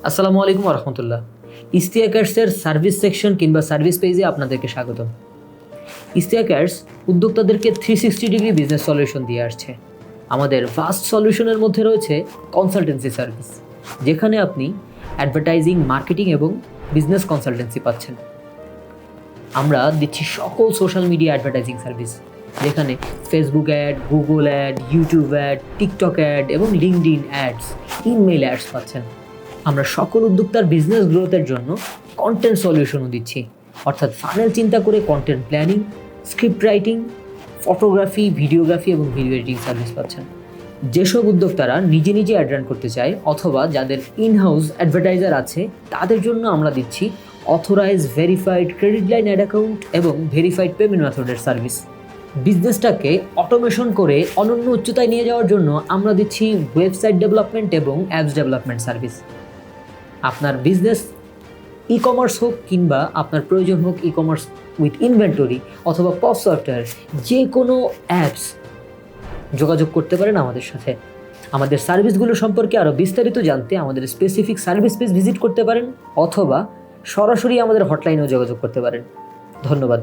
আসসালামু আলাইকুম রহমতুল্লাহ। ইস্তিয়াক অ্যাডসের সার্ভিস সেকশন কিংবা সার্ভিস পেজে আপনাদেরকে স্বাগতম। ইস্তিয়াক অ্যাডস উদ্যোক্তাদেরকে 360 ডিগ্রি বিজনেস সলিউশন দিয়ে আসছে। আমাদের ফার্স্ট সলিউশনের মধ্যে রয়েছে কনসালটেন্সি সার্ভিস, যেখানে আপনি অ্যাডভার্টাইজিং, মার্কেটিং এবং বিজনেস কনসালটেন্সি পাচ্ছেন। আমরা দিচ্ছি সকল সোশ্যাল মিডিয়া অ্যাডভার্টাইজিং সার্ভিস, যেখানে Facebook ad, Google ad, YouTube ad, TikTok ad এবং লিঙ্কডইন অ্যাডস, ইমেইল অ্যাডস পাচ্ছেন। আমরা সকল উদ্যোক্তার বিজনেস গ্রোথের জন্য কন্টেন্ট সলিউশনও দিচ্ছি, অর্থাৎ ফানেল চিন্তা করে content planning, script writing, photography, videography এবং ভিডিও এডিটিং সার্ভিস পাচ্ছেন। যেসব উদ্যোক্তারা নিজে নিজে অ্যাড রান করতে চায় অথবা যাদের ইনহাউস অ্যাডভার্টাইজার আছে, তাদের জন্য আমরা দিচ্ছি authorize, verified credit line and account এবং ভেরিফাইড পেমেন্ট মেথডের সার্ভিস। বিজনেসটাকে অটোমেশন করে অনন্য উচ্চতায় নিয়ে যাওয়ার জন্য আমরা দিচ্ছি ওয়েবসাইট ডেভেলপমেন্ট এবং অ্যাপস ডেভেলপমেন্ট সার্ভিস। আপনার বিজনেস ই কমার্স হোক কিংবা আপনার প্রয়োজন হোক ই কমার্স উইথ ইনভেন্টরি অথবা পপ সফটওয়্যার, যে কোনো অ্যাপস, যোগাযোগ করতে পারেন আমাদের সাথে। আমাদের সার্ভিসগুলো সম্পর্কে আরও বিস্তারিত জানতে আমাদের স্পেসিফিক সার্ভিস পেজ ভিজিট করতে পারেন অথবা সরাসরি আমাদের হটলাইনেও যোগাযোগ করতে পারেন। ধন্যবাদ।